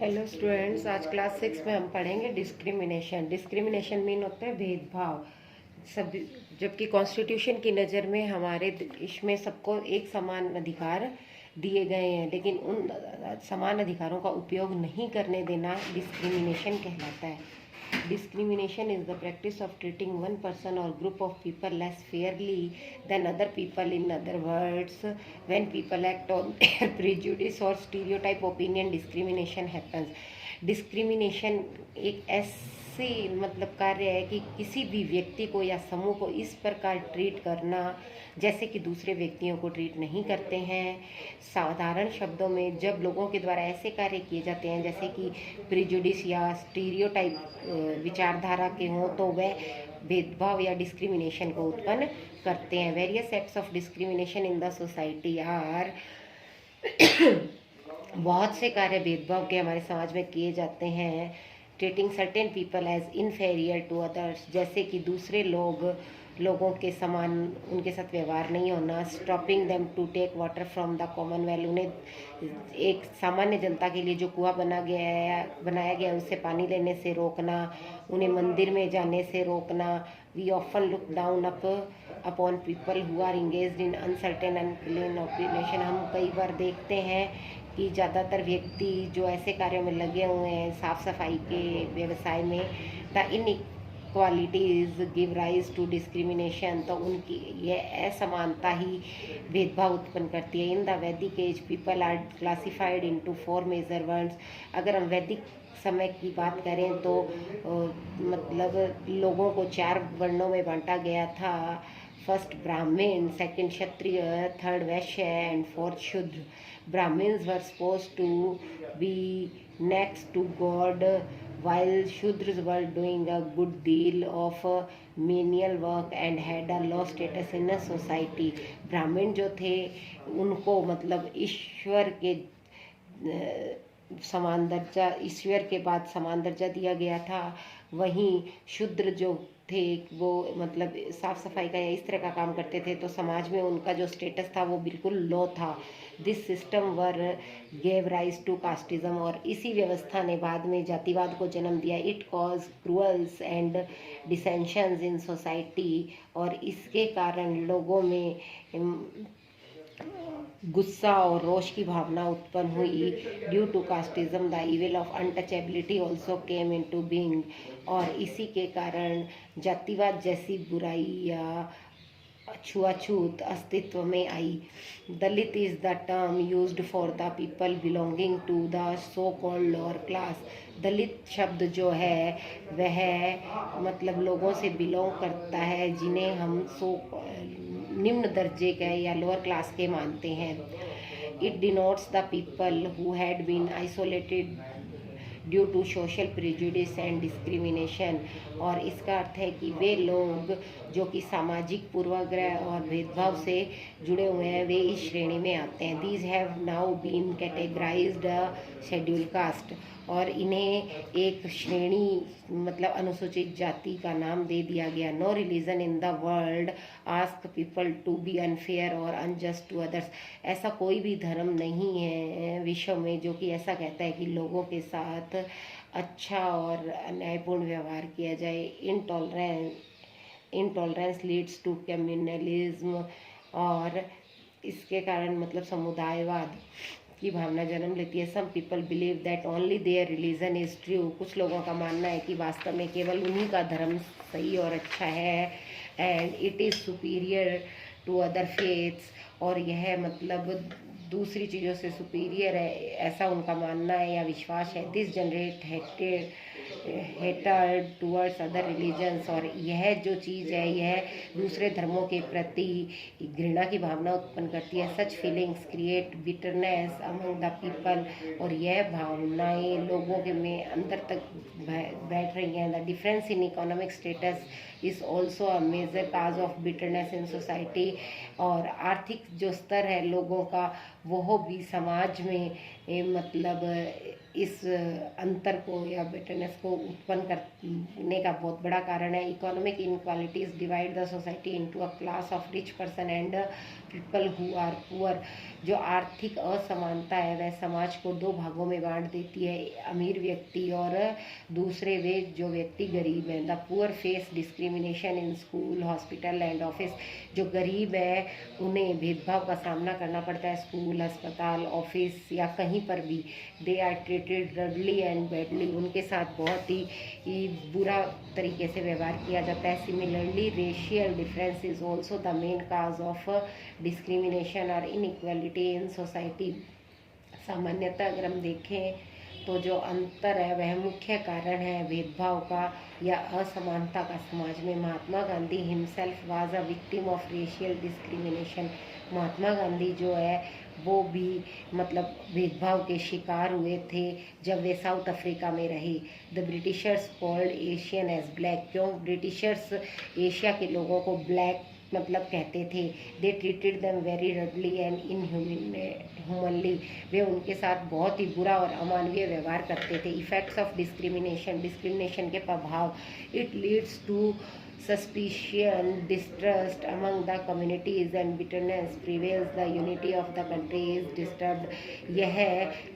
Hello students, आज class 6 में हम पढ़ेंगे डिस्क्रिमिनेशन। डिस्क्रिमिनेशन मीन होता है भेदभाव। सब जबकि कॉन्स्टिट्यूशन की नज़र में हमारे इसमें सबको एक समान अधिकार दिए गए हैं, लेकिन उन समान अधिकारों का उपयोग नहीं करने देना डिस्क्रिमिनेशन कहलाता है। Discrimination is the practice of treating one person or group of people less fairly than other people. In other words, when people act on their prejudice or stereotype opinion, discrimination happens. Discrimination एक ऐसी मतलब कार्य है कि किसी भी व्यक्ति को या समूह को इस प्रकार ट्रीट करना जैसे कि दूसरे व्यक्तियों को ट्रीट नहीं करते हैं। साधारण शब्दों में जब लोगों के द्वारा ऐसे कार्य किए जाते हैं जैसे कि प्रिजुडिस या स्टीरियोटाइप विचारधारा के हों, तो वह भेदभाव या डिस्क्रिमिनेशन को उत्पन्न करते हैं। Various acts of discrimination in the society are बहुत से कार्य भेदभाव के हमारे समाज में किए जाते हैं। Treating certain people as inferior to others, जैसे कि दूसरे लोगों के समान उनके साथ व्यवहार नहीं होना। Stopping them to take water from the common well, उन्हें एक सामान्य जनता के लिए जो कुआं बनाया गया उससे पानी लेने से रोकना। उन्हें मंदिर में जाने से रोकना। We often look down upon people who are engaged in uncertain and clean occupation, हम कई बार देखते हैं कि ज़्यादातर व्यक्ति जो ऐसे कार्यों में लगे हुए हैं, साफ सफाई के व्यवसाय में, the inequalities give rise to discrimination, तो उनकी यह असमानता ही भेदभाव उत्पन्न करती है। In the Vedic age people are classified into 4 major words. अगर हम वैदिक समय की बात करें तो मतलब लोगों को 4 वर्णों में बांटा गया था। फर्स्ट ब्राह्मण, second Kshatriya, third Vysya and fourth शूद्र। Brahmins were supposed to be next to God, while Shudras were doing a good deal of menial work and had a low status in a society. ब्राह्मण जो थे उनको मतलब ईश्वर के समान दर्जा, ईश्वर के बाद समान दर्जा दिया गया था। वहीं शूद्र जो थे वो मतलब साफ सफाई का या इस तरह का काम करते थे, तो समाज में उनका जो स्टेटस था वो बिल्कुल लो था। This system were gave rise to casteism, और इसी व्यवस्था ने बाद में जातिवाद को जन्म दिया। It cause cruels and dissensions in society, और इसके कारण लोगों में गुस्सा और रोष की भावना उत्पन्न हुई। Due to casteism the evil of untouchability also came into being, और इसी के कारण जातिवाद जैसी बुराई या छुआछूत अस्तित्व में आई। Dalit is the term used for the people belonging to the so called lower class. Dalit शब्द जो है वह मतलब लोगों से बिलोंग करता है जिन्हें हम निम्न दर्जे के या लोअर क्लास के मानते हैं। It denotes the people who had been isolated due to social prejudice and discrimination, और इसका अर्थ है कि वे लोग जो कि सामाजिक पूर्वाग्रह और भेदभाव से जुड़े हुए हैं वे इस श्रेणी में आते हैं। These have now been categorised scheduled caste, और इन्हें एक श्रेणी मतलब अनुसूचित जाति का नाम दे दिया गया। No religion in the world ask people to be unfair और अनजस्ट टू अदर्स, ऐसा कोई भी धर्म नहीं है विश्व में जो कि ऐसा कहता है कि लोगों के साथ अच्छा और न्यायपूर्ण व्यवहार किया जाए। इंटॉलरेंस लीड्स टू कम्युनलिज्म, और इसके कारण मतलब समुदायवाद की भावना जन्म लेती है। Some people believe that only their religion is true, कुछ लोगों का मानना है कि वास्तव में केवल उन्हीं का धर्म सही और अच्छा है। And it is superior to other faiths, और यह मतलब दूसरी चीज़ों से सुपीरियर है, ऐसा उनका मानना है या विश्वास है। This generate hatred towards other religions, और यह जो चीज़ है यह दूसरे धर्मों के प्रति घृणा की भावना उत्पन्न करती है। Such feelings create bitterness among the people, और यह भावनाएं लोगों के में अंदर तक बैठ रही हैं। The difference in economic status is also a major cause of bitterness in society, और आर्थिक जो स्तर है लोगों का वो भी समाज में मतलब इस अंतर को या बेटरनेस को उत्पन्न करने का बहुत बड़ा कारण है। Economic inequalities divide the society into a class of rich person and people who are poor. जो आर्थिक असमानता है वह समाज को दो भागों में बांट देती है, अमीर व्यक्ति और दूसरे वे जो व्यक्ति गरीब हैं। The poor face discrimination in school, hospital and office. जो गरीब है उन्हें भेदभाव का सामना करना पड़ता है स्कूल, अस्पताल, ऑफिस या कहीं पर भी। They are treated rudely and badly. उनके साथ बहुत ही बुरा तरीके से व्यवहार किया जाता है। Similarly racial difference is also the main cause of discrimination और इनइक्वालिटी इन सोसाइटी। सामान्यतः अगर हम देखें तो जो अंतर है वह मुख्य कारण है भेदभाव का या असमानता का समाज में। Mahatma Gandhi himself was a victim of racial discrimination. Mahatma Gandhi जो है वो भी मतलब भेदभाव के शिकार हुए थे जब वे साउथ अफ्रीका में रहे। The Britishers called Asian as black. क्यों ब्रिटिशर्स एशिया के लोगों को ब्लैक मतलब कहते थे। They treated them very rudely and inhumanly. वे उनके साथ बहुत ही बुरा और अमानवीय व्यवहार करते थे। Effects of discrimination. डिस्क्रिमिनेशन के प्रभाव। It leads to suspicion, distrust among the communities and bitterness prevails. The unity of the country is disturbed. यह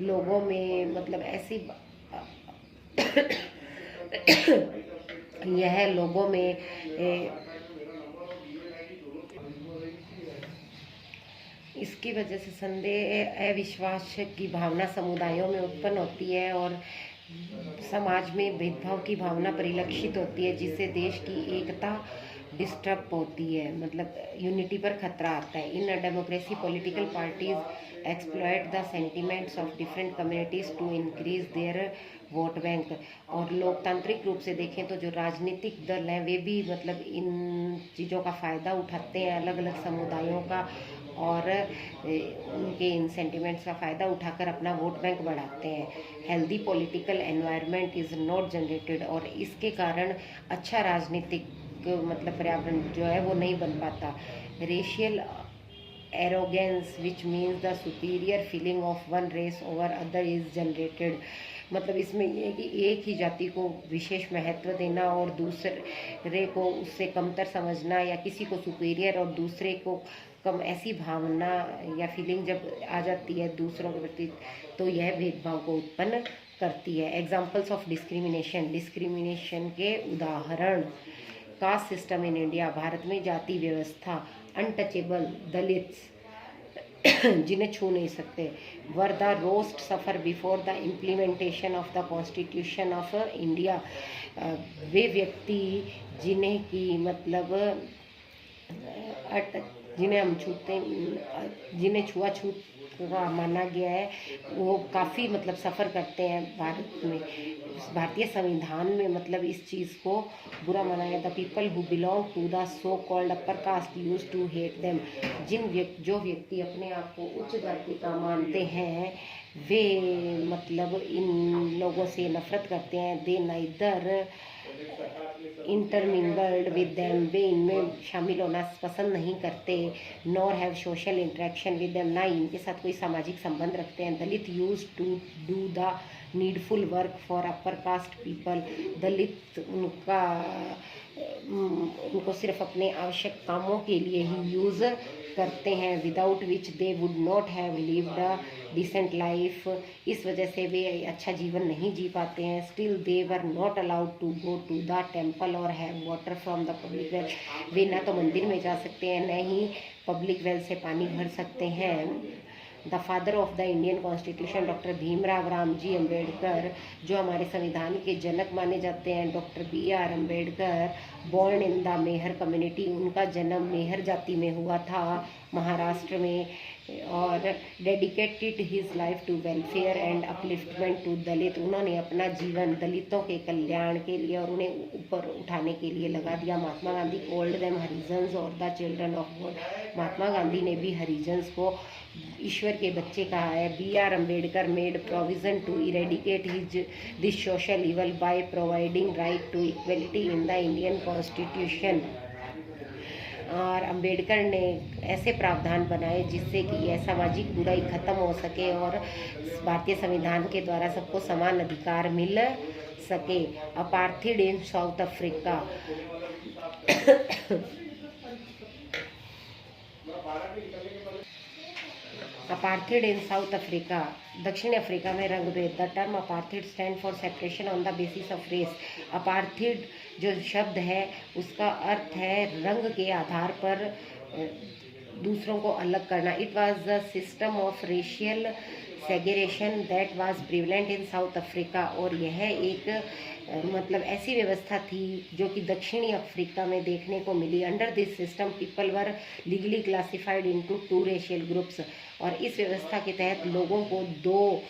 लोगों में मतलब ऐसी यह लोगों में इसकी वजह से संदेह, अविश्वास की भावना समुदायों में उत्पन्न होती है और समाज में भेदभाव की भावना परिलक्षित होती है, जिससे देश की एकता डिस्टर्ब होती है, मतलब यूनिटी पर खतरा आता है। In a democracy political parties exploit the sentiments of different communities to increase their vote bank. और लोकतांत्रिक रूप से देखें तो जो राजनीतिक दल हैं वे भी मतलब इन चीज़ों का फ़ायदा उठाते हैं, अलग अलग समुदायों का, और उनके इन सेंटिमेंट्स का फ़ायदा उठाकर अपना वोट बैंक बढ़ाते हैं। Healthy political environment is not generated. और इसके कारण अच्छा राजनीतिक मतलब पर्यावरण जो है वो नहीं बन पाता। Racial arrogance which means the superior feeling of one race over other is generated. मतलब इसमें ये है कि एक ही जाति को विशेष महत्व देना और दूसरे को उससे कमतर समझना या किसी को सुपीरियर और दूसरे को कम, ऐसी भावना या फीलिंग जब आ जाती है दूसरों के प्रति तो यह भेदभाव को उत्पन्न करती है। Examples of discrimination. डिस्क्रिमिनेशन के उदाहरण। Caste system in India. Bharat में जाति व्यवस्था। अनटचेबल दलित्स जिन्हें छू नहीं सकते। Were the worst suffer before the implementation of the constitution of India. वे व्यक्ति जिन्हें की मतलब जिन्हें हम छूते जिन्हें छुआछूत का माना गया है वो काफ़ी मतलब सफ़र करते हैं भारत में। भारतीय संविधान में मतलब इस चीज़ को बुरा माना गया। The people who belong to the so called upper caste use to hate them. जो व्यक्ति अपने आप को उच्च जाति का मानते हैं वे मतलब इन लोगों से नफरत करते हैं। They neither intermingled with them. वे इनमें शामिल होना पसंद नहीं करते। Nor have social interaction with them. ना इनके साथ कोई सामाजिक संबंध रखते हैं। Dalit use to do the needful work for upper caste people. दलित उनको सिर्फ अपने आवश्यक कामों के लिए ही यूज़ करते हैं। Without which they would not have lived a decent life. इस वजह से वे अच्छा जीवन नहीं जी पाते हैं। Still they were not allowed to go to the temple और have water from the public well. वे ना तो मंदिर में जा सकते हैं न ही पब्लिक वेल से पानी भर सकते हैं। The father of the Indian constitution doctor Bhimrao Ramji Ambedkar, जो हमारे संविधान के जनक माने जाते हैं, doctor BR Ambedkar, born in the Mahar community. उनका जन्म मेहर जाति में हुआ था महाराष्ट्र में, और dedicated his life to welfare and upliftment to Dalit. उन्होंने अपना जीवन दलितों के कल्याण के लिए और उन्हें ऊपर उठाने के लिए लगा दिया। Mahatma Gandhi called them Harijans और the children of God. Mahatma Gandhi ने भी हरिजन्स को ईश्वर के बच्चे कहा है। BR Ambedkar made provision to eradicate this social evil by providing right to equality in the Indian constitution. और अंबेडकर ने ऐसे प्रावधान बनाए जिससे कि यह सामाजिक बुराई खत्म हो सके और भारतीय संविधान के द्वारा सबको समान अधिकार मिल सके। Apartheid in South Africa. Apartheid in South Africa, दक्षिण अफ्रीका में रंगभेद। The term apartheid stand for separation on the basis of race. Apartheid जो शब्द है उसका अर्थ है रंग के आधार पर दूसरों को अलग करना। It was the system of racial segregation that was prevalent in South Africa. और यह एक मतलब ऐसी व्यवस्था थी जो कि दक्षिणी अफ्रीका में देखने को मिली। Under this system people were legally classified into 2 racial groups. और इस व्यवस्था के तहत लोगों को 2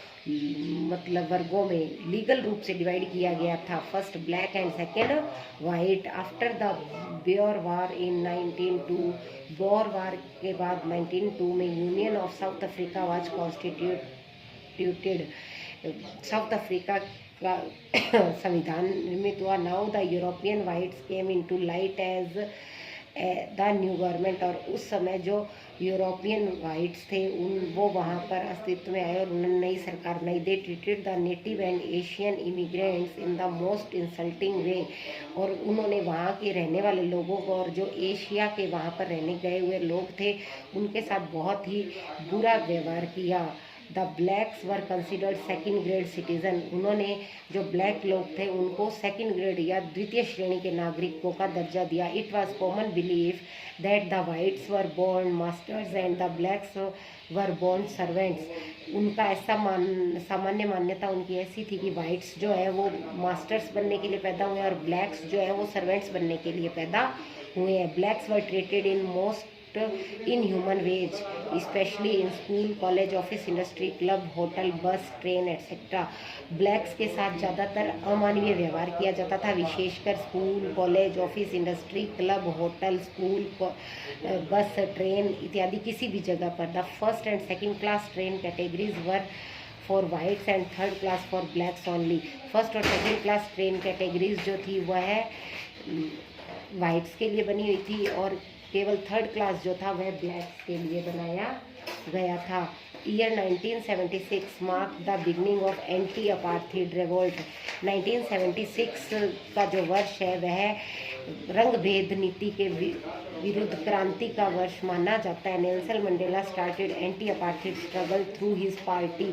मतलब वर्गों में लीगल रूप से डिवाइड किया गया था। First black and second white. After the Boer war in 1902, Boer war के बाद 1902 में union of South Africa was constituted. South Africa का संविधान निर्मित हुआ। Now the European whites came into light as the new government. और उस समय जो यूरोपियन वाइट्स थे वो वहाँ पर अस्तित्व में आए और उन्होंने नई सरकार बनाई। They treated the native and Asian immigrants in the most insulting way. और उन्होंने वहाँ के रहने वाले लोगों को और जो एशिया के वहाँ पर रहने गए हुए लोग थे उनके साथ बहुत ही बुरा व्यवहार किया। The blacks were considered second grade citizen. उन्होंने जो ब्लैक लोग थे उनको सेकेंड ग्रेड या द्वितीय श्रेणी के नागरिकों का दर्जा दिया। It was common belief that the whites were born masters and the blacks were born servants. उनका ऐसा सामान्य मान्यता उनकी ऐसी थी कि वाइट्स जो है वो मास्टर्स बनने के लिए पैदा हुए और ब्लैक्स जो है वो सर्वेंट्स बनने के लिए पैदा हुए हैं। Blacks were treated in most inhuman ways, especially in school, college, office, industry, club, hotel, bus, train, etc. Blacks के साथ ज़्यादातर अमानवीय व्यवहार किया जाता था, विशेषकर school, college, office, industry, club, hotel, school, bus, train इत्यादि किसी भी जगह पर। The first and second class train categories were for whites and third class for blacks only. First और सेकेंड क्लास ट्रेन कैटेगरीज जो थी वह वाइट्स के लिए बनी हुई थी और केवल थर्ड क्लास जो था वह ब्लैक्स के लिए बनाया गया था। Year 1976 mark the beginning of anti apartheid revolt. 1976 का जो वर्ष है वह रंग भेद नीति के विरुद्ध क्रांति का वर्ष माना जाता है। Nelson Mandela started anti apartheid struggle through his party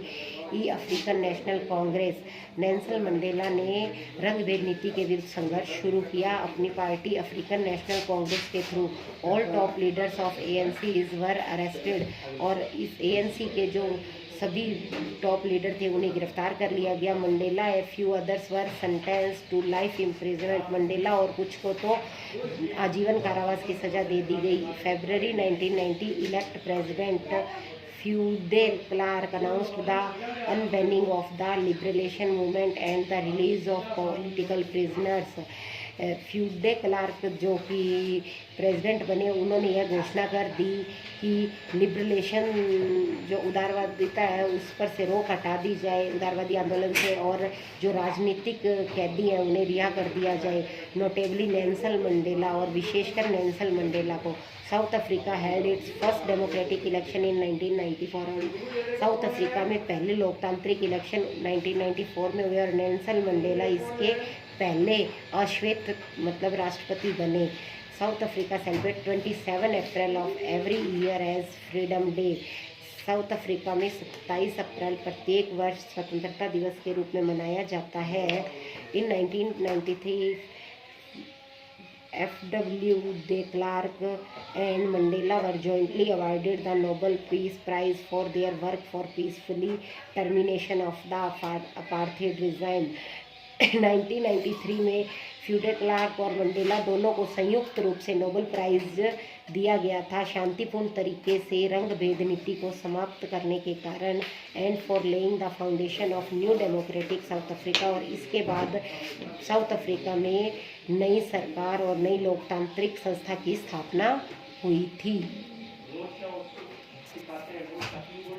the African National Congress. Nelson Mandela ने रंग भेद नीति के विरुद्ध संघर्ष शुरू किया अपनी पार्टी अफ्रीकन नेशनल कांग्रेस के through. All top leaders of ANC is were arrested. और इस ANC के जो सभी टॉप लीडर थे उन्हें गिरफ्तार कर लिया गया। Mandela a few others were sentence to life imprisonment. Mandela और कुछ को तो आजीवन कारावास की सजा दे दी गई। फरवरी 1990 इलेक्ट प्रेसिडेंट फ्यूडे Klerk announced the unbanning of the liberation movement and the release of political prisoners. फ्यूडे क्लार्क जो कि प्रेसिडेंट बने उन्होंने यह घोषणा कर दी कि लिबरेशन जो उदारवादिता है उस पर से रोक हटा दी जाए उदारवादी आंदोलन से, और जो राजनीतिक कैदी हैं उन्हें रिहा कर दिया जाए। नोटेबली नेल्सन मंडेला और विशेषकर नेल्सन मंडेला को south Africa had it's first democratic election in 1994। South Africa में पहले लोकतांत्रिक इलेक्शन 1994 में हुए और नेल्सन मंडेला इसके पहले अश्वेत मतलब राष्ट्रपति बने। South Africa celebrate 27 April of every year as freedom day. South Africa में 27 अप्रैल प्रत्येक वर्ष स्वतंत्रता दिवस के रूप में मनाया जाता है। इन 1993 F.W. de Klerk and Mandela were jointly awarded the Nobel Peace Prize for their work for peacefully termination of the apartheid regime। 1993 में फ्यूडे क्लार्क और मंडेला दोनों को संयुक्त रूप से नोबेल प्राइज दिया गया था शांतिपूर्ण तरीके से रंग भेद नीति को समाप्त करने के कारण and for laying the foundation of new democratic south Africa. और इसके बाद साउथ अफ्रीका में नई सरकार और नई लोकतांत्रिक संस्था की स्थापना हुई थी।